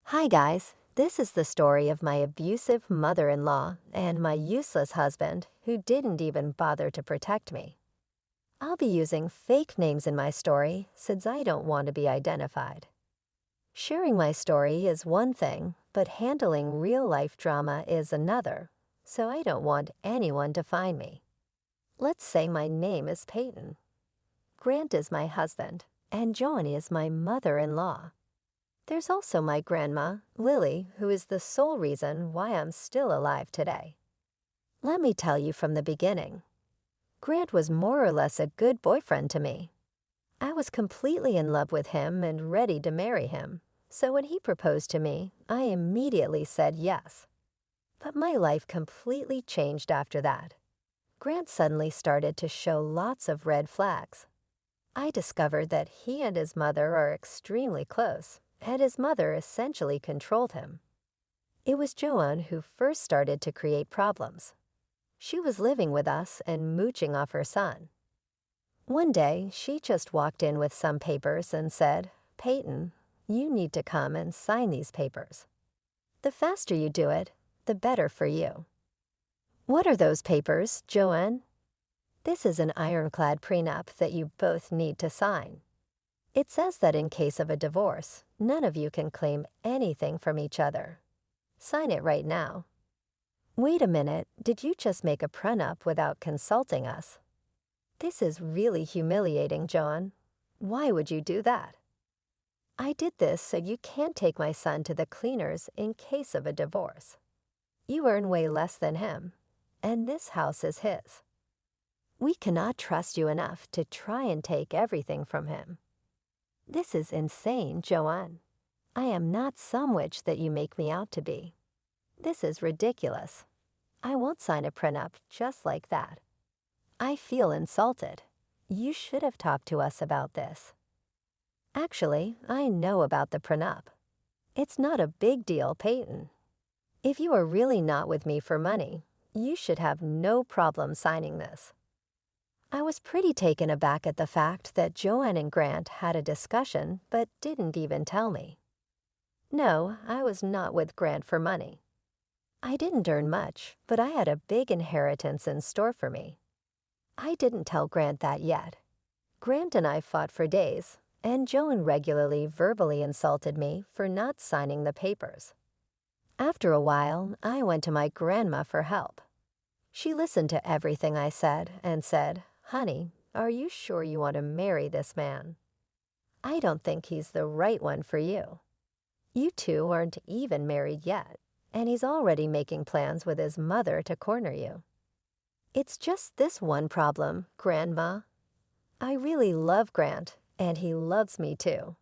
Hi guys, this is the story of my abusive mother-in-law and my useless husband who didn't even bother to protect me. I'll be using fake names in my story since I don't want to be identified. Sharing my story is one thing, but handling real-life drama is another, so I don't want anyone to find me. Let's say my name is Peyton. Grant is my husband, and Joanie is my mother-in-law. There's also my grandma, Lily, who is the sole reason why I'm still alive today. Let me tell you from the beginning. Grant was more or less a good boyfriend to me. I was completely in love with him and ready to marry him, so when he proposed to me, I immediately said yes. But my life completely changed after that. Grant suddenly started to show lots of red flags. I discovered that he and his mother are extremely close, and his mother essentially controlled him. It was Joanne who first started to create problems. She was living with us and mooching off her son. One day, she just walked in with some papers and said, "Peyton, you need to come and sign these papers. The faster you do it, the better for you." "What are those papers, Joanne?" "This is an ironclad prenup that you both need to sign. It says that in case of a divorce, none of you can claim anything from each other. Sign it right now." "Wait a minute, did you just make a prenup without consulting us?" "This is really humiliating, Joan. Why would you do that?" "I did this so you can't take my son to the cleaners in case of a divorce. You earn way less than him, and this house is his. We cannot trust you enough to try and take everything from him." "This is insane, Joanne. I am not some witch that you make me out to be. This is ridiculous. I won't sign a prenup just like that. I feel insulted. You should have talked to us about this." "Actually, I know about the prenup. It's not a big deal, Peyton. If you are really not with me for money, you should have no problem signing this." I was pretty taken aback at the fact that Joanne and Grant had a discussion but didn't even tell me. No, I was not with Grant for money. I didn't earn much, but I had a big inheritance in store for me. I didn't tell Grant that yet. Grant and I fought for days, and Joan regularly verbally insulted me for not signing the papers. After a while, I went to my grandma for help. She listened to everything I said and said, "Honey, are you sure you want to marry this man? I don't think he's the right one for you. You two aren't even married yet, and he's already making plans with his mother to corner you. It's just this one problem, Grandma. I really love Grant, and he loves me too.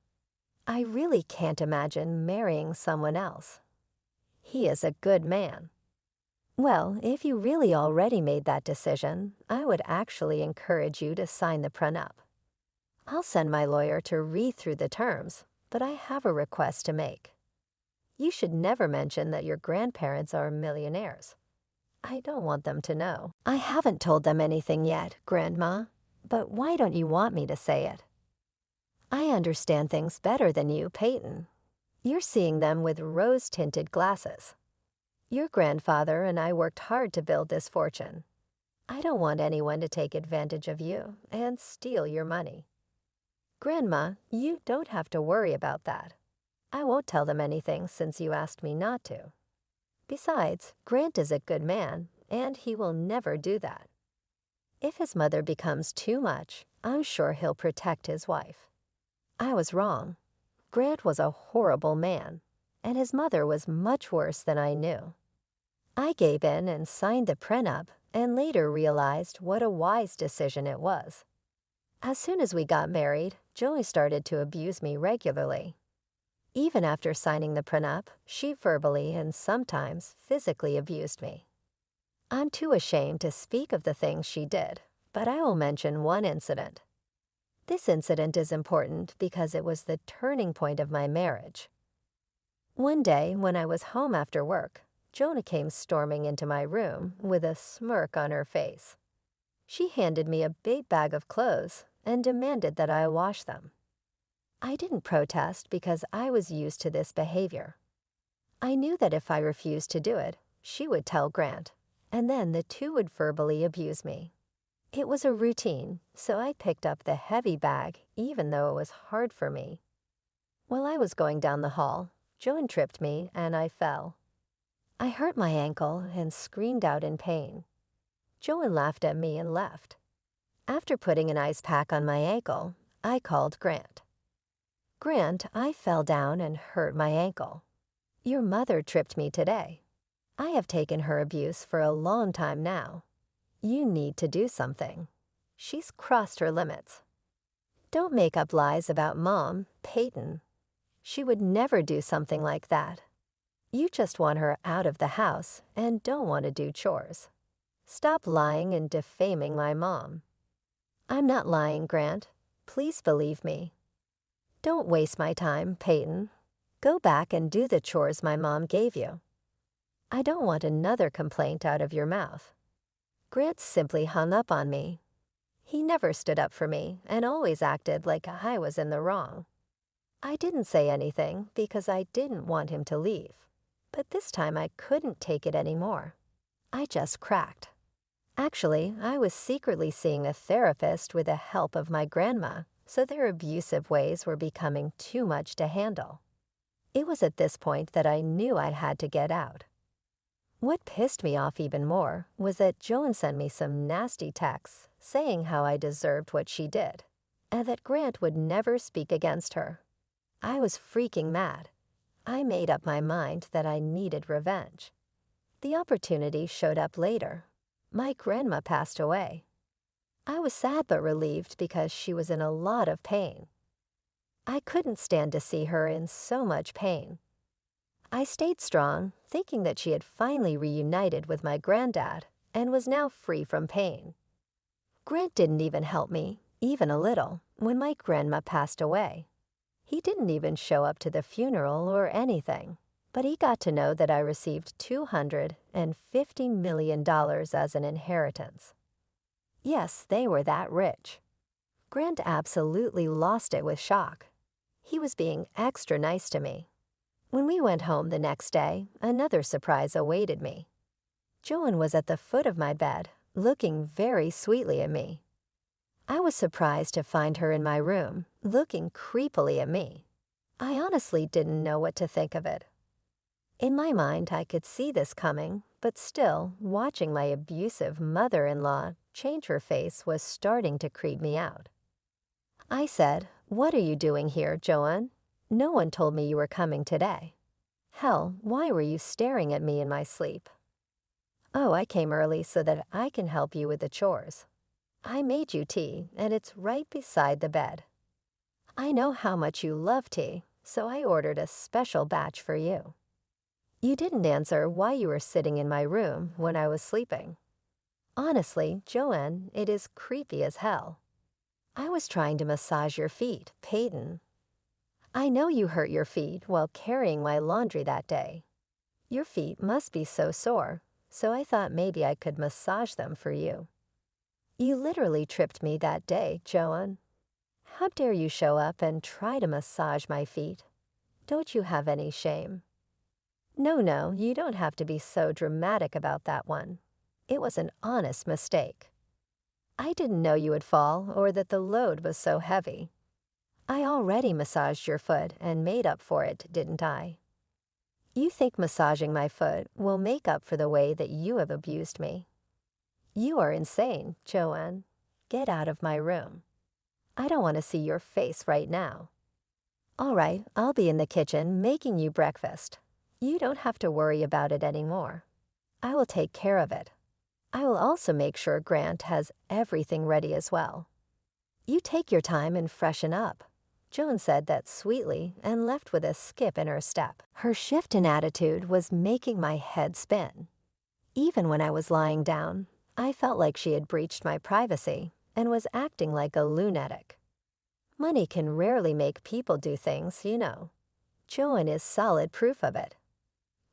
I really can't imagine marrying someone else. He is a good man." Well, if you really already made that decision, I would actually encourage you to sign the prenup. I'll send my lawyer to read through the terms, but I have a request to make. You should never mention that your grandparents are millionaires. I don't want them to know. I haven't told them anything yet, Grandma, but why don't you want me to say it? I understand things better than you, Peyton. You're seeing them with rose-tinted glasses. Your grandfather and I worked hard to build this fortune. I don't want anyone to take advantage of you and steal your money. Grandma, you don't have to worry about that. I won't tell them anything since you asked me not to. Besides, Grant is a good man, and he will never do that. If his mother becomes too much, I'm sure he'll protect his wife. I was wrong. Grant was a horrible man, and his mother was much worse than I knew. I gave in and signed the prenup and later realized what a wise decision it was. As soon as we got married, Joey started to abuse me regularly. Even after signing the prenup, she verbally and sometimes physically abused me. I'm too ashamed to speak of the things she did, but I will mention one incident. This incident is important because it was the turning point of my marriage. One day, when I was home after work, Jonah came storming into my room with a smirk on her face. She handed me a big bag of clothes and demanded that I wash them. I didn't protest because I was used to this behavior. I knew that if I refused to do it, she would tell Grant, and then the two would verbally abuse me. It was a routine, so I picked up the heavy bag even though it was hard for me. While I was going down the hall, Joan tripped me and I fell. I hurt my ankle and screamed out in pain. Joan laughed at me and left. After putting an ice pack on my ankle, I called Grant. Grant, I fell down and hurt my ankle. Your mother tripped me today. I have taken her abuse for a long time now. You need to do something. She's crossed her limits. Don't make up lies about Mom, Peyton. She would never do something like that. You just want her out of the house and don't want to do chores. Stop lying and defaming my mom. I'm not lying, Grant. Please believe me. Don't waste my time, Peyton. Go back and do the chores my mom gave you. I don't want another complaint out of your mouth. Grant simply hung up on me. He never stood up for me and always acted like I was in the wrong. I didn't say anything because I didn't want him to leave, but this time I couldn't take it anymore. I just cracked. Actually, I was secretly seeing a therapist with the help of my grandma, so their abusive ways were becoming too much to handle. It was at this point that I knew I had to get out. What pissed me off even more was that Joan sent me some nasty texts saying how I deserved what she did, and that Grant would never speak against her. I was freaking mad. I made up my mind that I needed revenge. The opportunity showed up later. My grandma passed away. I was sad but relieved because she was in a lot of pain. I couldn't stand to see her in so much pain. I stayed strong, thinking that she had finally reunited with my granddad and was now free from pain. Grant didn't even help me, even a little, when my grandma passed away. He didn't even show up to the funeral or anything, but he got to know that I received $250 million as an inheritance. Yes, they were that rich. Grant absolutely lost it with shock. He was being extra nice to me. When we went home the next day, another surprise awaited me. Joan was at the foot of my bed, looking very sweetly at me. I was surprised to find her in my room, looking creepily at me. I honestly didn't know what to think of it. In my mind, I could see this coming, but still, watching my abusive mother-in-law change her face was starting to creep me out. I said, "What are you doing here, Joan? No one told me you were coming today. Hell, why were you staring at me in my sleep?" "Oh, I came early so that I can help you with the chores. I made you tea, and it's right beside the bed. I know how much you love tea, so I ordered a special batch for you. You didn't answer why you were sitting in my room when I was sleeping. Honestly, Joanne, it is creepy as hell. I was trying to massage your feet, Peyton. I know you hurt your feet while carrying my laundry that day. Your feet must be so sore, so I thought maybe I could massage them for you. You literally tripped me that day, Joan. How dare you show up and try to massage my feet? Don't you have any shame?" No, you don't have to be so dramatic about that one. It was an honest mistake. I didn't know you would fall or that the load was so heavy. I already massaged your foot and made up for it, didn't I? You think massaging my foot will make up for the way that you have abused me? You are insane, Joanne. Get out of my room. I don't want to see your face right now. All right, I'll be in the kitchen making you breakfast. You don't have to worry about it anymore. I will take care of it. I will also make sure Grant has everything ready as well. You take your time and freshen up." Joan said that sweetly and left with a skip in her step. Her shift in attitude was making my head spin. Even when I was lying down, I felt like she had breached my privacy and was acting like a lunatic. Money can rarely make people do things, you know. Joan is solid proof of it.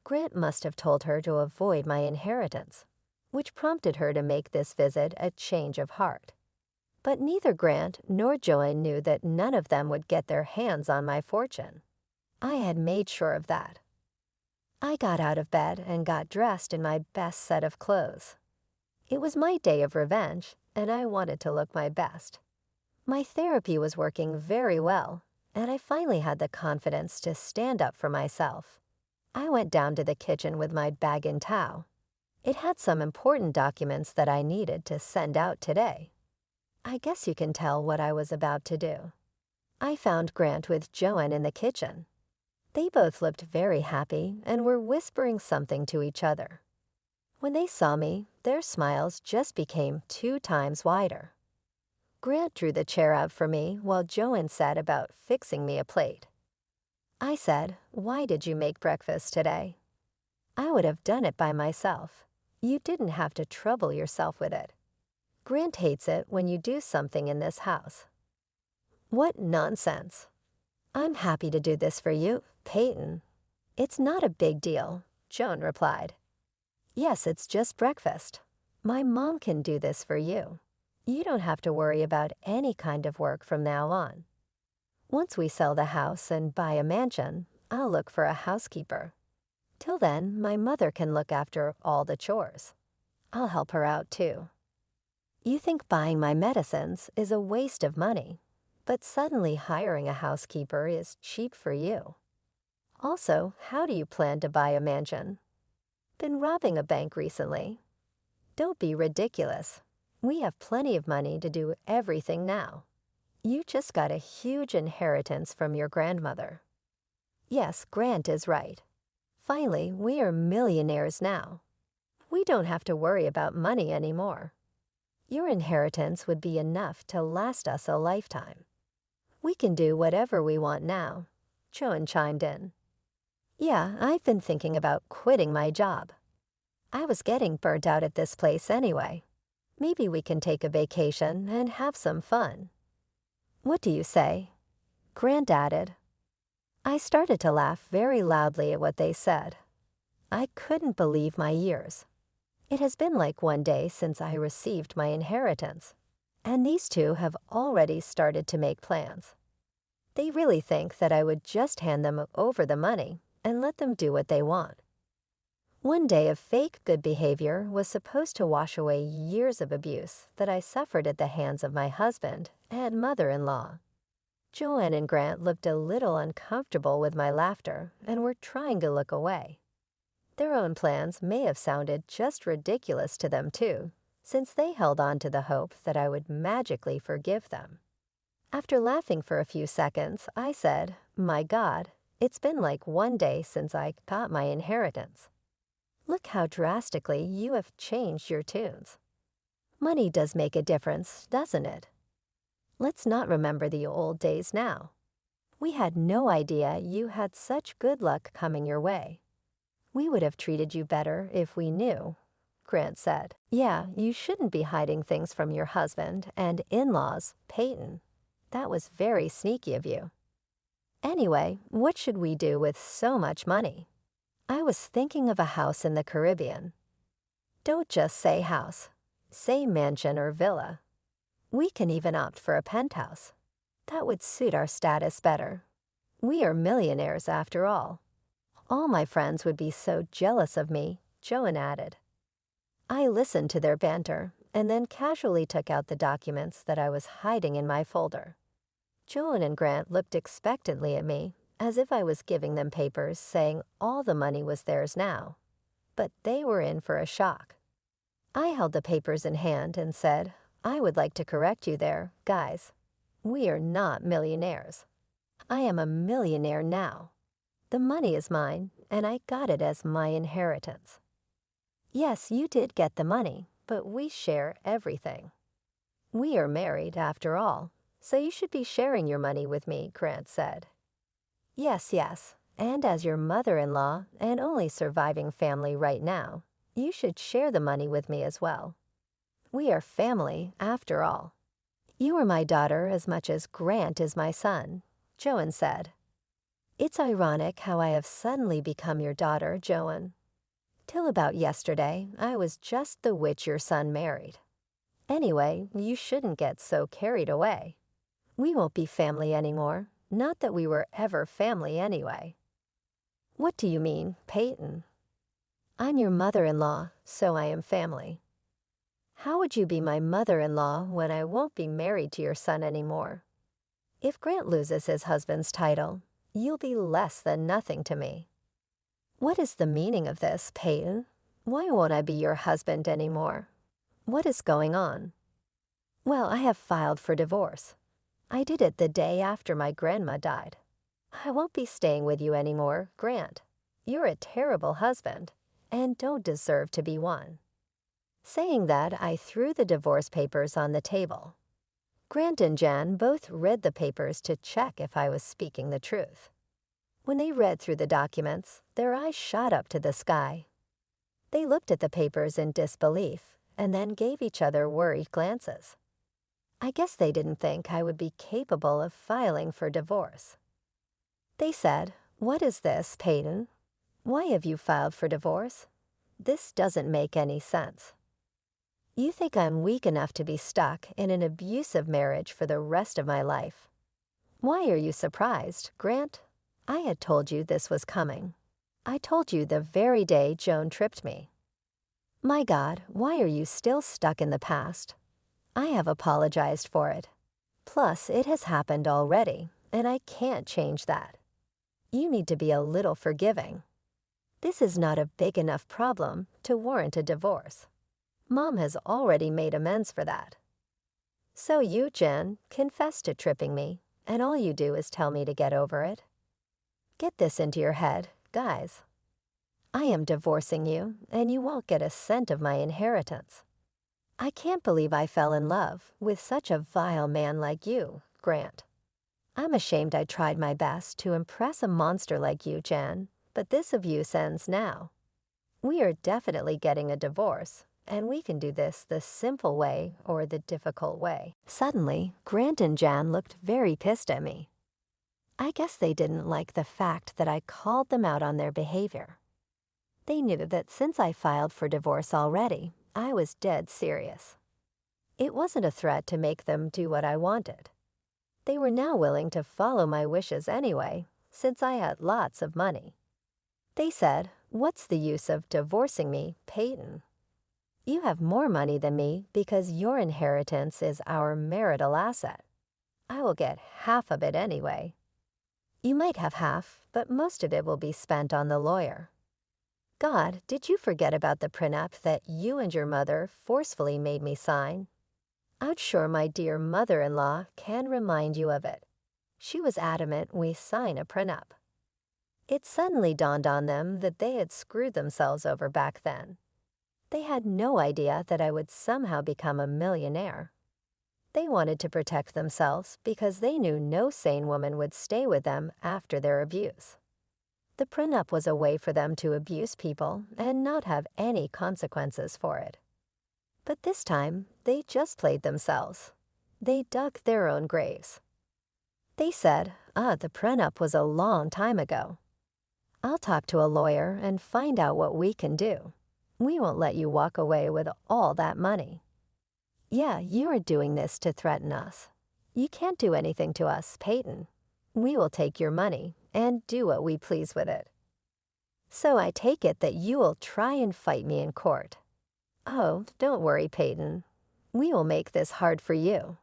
Grant must have told her to avoid my inheritance, which prompted her to make this visit a change of heart. But neither Grant nor Joan knew that none of them would get their hands on my fortune. I had made sure of that. I got out of bed and got dressed in my best set of clothes. It was my day of revenge, and I wanted to look my best. My therapy was working very well, and I finally had the confidence to stand up for myself. I went down to the kitchen with my bag and towel. It had some important documents that I needed to send out today. I guess you can tell what I was about to do. I found Grant with Joanne in the kitchen. They both looked very happy and were whispering something to each other. When they saw me, their smiles just became 2 times wider. Grant drew the chair out for me while Joanne sat about fixing me a plate. I said, "Why did you make breakfast today?" "I would have done it by myself. You didn't have to trouble yourself with it. Grant hates it when you do something in this house." "What nonsense." "I'm happy to do this for you, Peyton." "It's not a big deal," Joan replied. "Yes, it's just breakfast. My mom can do this for you. You don't have to worry about any kind of work from now on. Once we sell the house and buy a mansion, I'll look for a housekeeper. Till then, my mother can look after all the chores. I'll help her out too. You think buying my medicines is a waste of money, but suddenly hiring a housekeeper is cheap for you. Also, how do you plan to buy a mansion? Been robbing a bank recently? Don't be ridiculous. We have plenty of money to do everything now. You just got a huge inheritance from your grandmother." Yes, Grant is right. Finally, we are millionaires now. We don't have to worry about money anymore. Your inheritance would be enough to last us a lifetime. We can do whatever we want now, Joan chimed in. Yeah, I've been thinking about quitting my job. I was getting burnt out at this place anyway. Maybe we can take a vacation and have some fun. What do you say? Grant added. I started to laugh very loudly at what they said. I couldn't believe my ears. It has been like 1 day since I received my inheritance, and these two have already started to make plans. They really think that I would just hand them over the money and let them do what they want. 1 day of fake good behavior was supposed to wash away years of abuse that I suffered at the hands of my husband and mother-in-law. Joanne and Grant looked a little uncomfortable with my laughter and were trying to look away. Their own plans may have sounded just ridiculous to them too, since they held on to the hope that I would magically forgive them. After laughing for a few seconds, I said, "My God, it's been like 1 day since I got my inheritance. Look how drastically you have changed your tunes. Money does make a difference, doesn't it? Let's not remember the old days now. We had no idea you had such good luck coming your way. We would have treated you better if we knew," Grant said. Yeah, you shouldn't be hiding things from your husband and in-laws, Peyton. That was very sneaky of you. Anyway, what should we do with so much money? I was thinking of a house in the Caribbean. Don't just say house. Say mansion or villa. We can even opt for a penthouse. That would suit our status better. We are millionaires after all. All my friends would be so jealous of me, Joan added. I listened to their banter and then casually took out the documents that I was hiding in my folder. Joan and Grant looked expectantly at me, as if I was giving them papers saying all the money was theirs now. But they were in for a shock. I held the papers in hand and said, I would like to correct you there, guys. We are not millionaires. I am a millionaire now. The money is mine, and I got it as my inheritance. Yes, you did get the money, but we share everything. We are married, after all, so you should be sharing your money with me, Grant said. Yes, and as your mother-in-law and only surviving family right now, you should share the money with me as well. We are family, after all. You are my daughter as much as Grant is my son, Joan said. It's ironic how I have suddenly become your daughter, Joan. Till about yesterday, I was just the witch your son married. Anyway, you shouldn't get so carried away. We won't be family anymore, not that we were ever family anyway. What do you mean, Peyton? I'm your mother-in-law, so I am family. How would you be my mother-in-law when I won't be married to your son anymore? If Grant loses his husband's title, you'll be less than nothing to me. What is the meaning of this, Peyton? Why won't I be your husband anymore? What is going on? Well, I have filed for divorce. I did it the day after my grandma died. I won't be staying with you anymore, Grant. You're a terrible husband and don't deserve to be one. Saying that, I threw the divorce papers on the table. Grant and Jan both read the papers to check if I was speaking the truth. When they read through the documents, their eyes shot up to the sky. They looked at the papers in disbelief and then gave each other worried glances. I guess they didn't think I would be capable of filing for divorce. They said, "What is this, Peyton? Why have you filed for divorce? This doesn't make any sense. You think I'm weak enough to be stuck in an abusive marriage for the rest of my life. Why are you surprised, Grant? I had told you this was coming. I told you the very day Joan tripped me. My God, why are you still stuck in the past? I have apologized for it. Plus, it has happened already, and I can't change that. You need to be a little forgiving. This is not a big enough problem to warrant a divorce. Mom has already made amends for that. So you, Jen, confess to tripping me, and all you do is tell me to get over it. Get this into your head, guys. I am divorcing you, and you won't get a cent of my inheritance. I can't believe I fell in love with such a vile man like you, Grant. I'm ashamed I tried my best to impress a monster like you, Jan, but this abuse ends now. We are definitely getting a divorce, and we can do this the simple way or the difficult way. Suddenly, Grant and Jan looked very pissed at me. I guess they didn't like the fact that I called them out on their behavior. They knew that since I filed for divorce already, I was dead serious. It wasn't a threat to make them do what I wanted. They were now willing to follow my wishes anyway, since I had lots of money. They said, "What's the use of divorcing me, Peyton? You have more money than me because your inheritance is our marital asset. I will get half of it anyway. You might have half, but most of it will be spent on the lawyer. God, did you forget about the prenup that you and your mother forcefully made me sign? I'm sure my dear mother-in-law can remind you of it. She was adamant we sign a prenup." It suddenly dawned on them that they had screwed themselves over back then. They had no idea that I would somehow become a millionaire. They wanted to protect themselves because they knew no sane woman would stay with them after their abuse. The prenup was a way for them to abuse people and not have any consequences for it. But this time, they just played themselves. They dug their own graves. They said, the prenup was a long time ago. I'll talk to a lawyer and find out what we can do. We won't let you walk away with all that money. Yeah, you are doing this to threaten us. You can't do anything to us, Peyton. We will take your money and do what we please with it. So I take it that you will try and fight me in court. Oh, don't worry, Peyton. We will make this hard for you.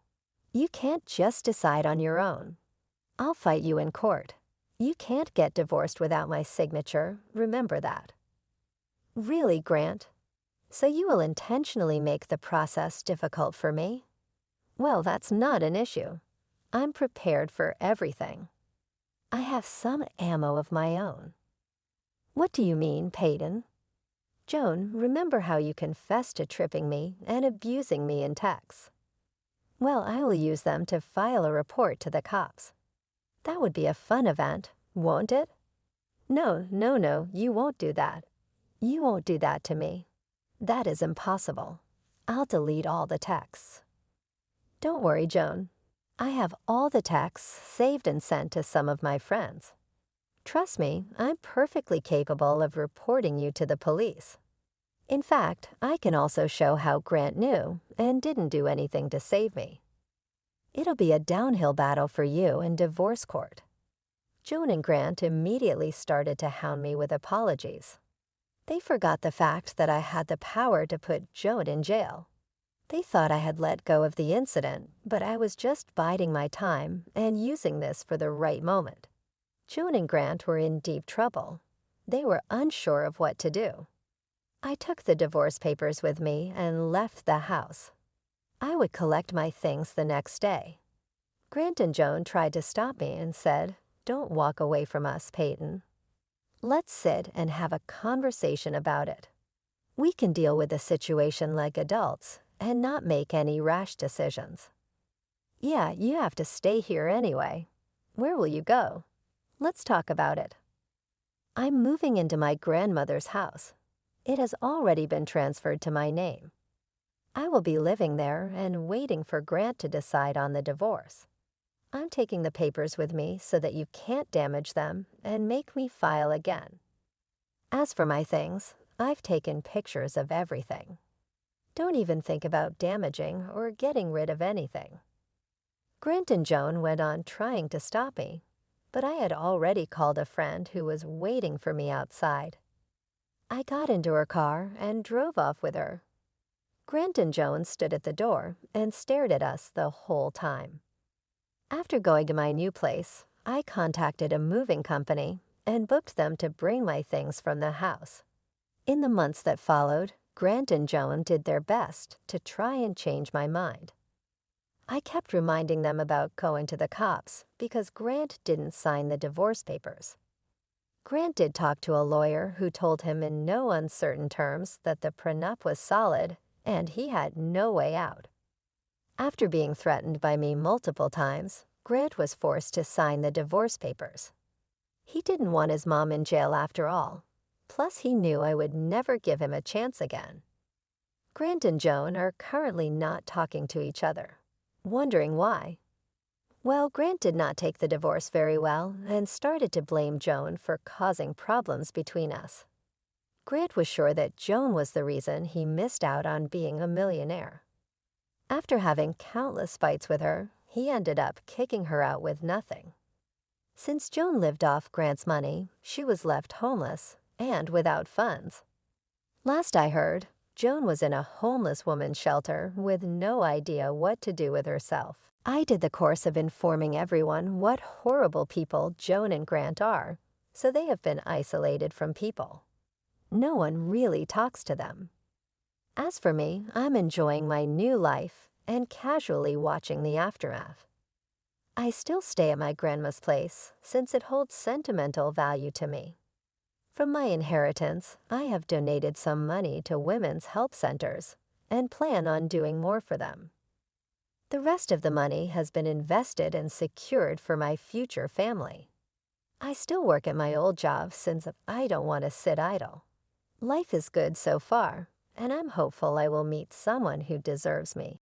You can't just decide on your own. I'll fight you in court. You can't get divorced without my signature, remember that. Really, Grant? So you will intentionally make the process difficult for me? Well, that's not an issue. I'm prepared for everything. I have some ammo of my own. What do you mean, Peyton? Joan, remember how you confessed to tripping me and abusing me in texts? Well, I will use them to file a report to the cops. That would be a fun event, won't it? No, you won't do that. You won't do that to me. That is impossible. I'll delete all the texts. Don't worry, Joan. I have all the texts saved and sent to some of my friends. Trust me, I'm perfectly capable of reporting you to the police. In fact, I can also show how Grant knew and didn't do anything to save me. It'll be a downhill battle for you in divorce court. Joan and Grant immediately started to hound me with apologies. They forgot the fact that I had the power to put Joan in jail. They thought I had let go of the incident, but I was just biding my time and using this for the right moment. Joan and Grant were in deep trouble. They were unsure of what to do. I took the divorce papers with me and left the house. I would collect my things the next day. Grant and Joan tried to stop me and said, "Don't walk away from us, Peyton. Let's sit and have a conversation about it. We can deal with the situation like adults and not make any rash decisions." "Yeah, you have to stay here anyway. Where will you go? Let's talk about it." "I'm moving into my grandmother's house. It has already been transferred to my name. I will be living there and waiting for Grant to decide on the divorce. I'm taking the papers with me so that you can't damage them and make me file again. As for my things, I've taken pictures of everything. Don't even think about damaging or getting rid of anything." Grant and Joan went on trying to stop me, but I had already called a friend who was waiting for me outside. I got into her car and drove off with her. Grant and Joan stood at the door and stared at us the whole time. After going to my new place, I contacted a moving company and booked them to bring my things from the house. In the months that followed, Grant and Joan did their best to try and change my mind. I kept reminding them about going to the cops because Grant didn't sign the divorce papers. Grant did talk to a lawyer who told him in no uncertain terms that the prenup was solid and he had no way out. After being threatened by me multiple times, Grant was forced to sign the divorce papers. He didn't want his mom in jail after all. Plus, he knew I would never give him a chance again. Grant and Joan are currently not talking to each other. Wondering why? Well, Grant did not take the divorce very well and started to blame Joan for causing problems between us. Grant was sure that Joan was the reason he missed out on being a millionaire. After having countless fights with her, he ended up kicking her out with nothing. Since Joan lived off Grant's money, she was left homeless and without funds. Last I heard, Joan was in a homeless woman's shelter with no idea what to do with herself. I did the course of informing everyone what horrible people Joan and Grant are, so they have been isolated from people. No one really talks to them. As for me, I'm enjoying my new life and casually watching the aftermath. I still stay at my grandma's place since it holds sentimental value to me. From my inheritance, I have donated some money to women's help centers and plan on doing more for them. The rest of the money has been invested and secured for my future family. I still work at my old job since I don't want to sit idle. Life is good so far, and I'm hopeful I will meet someone who deserves me.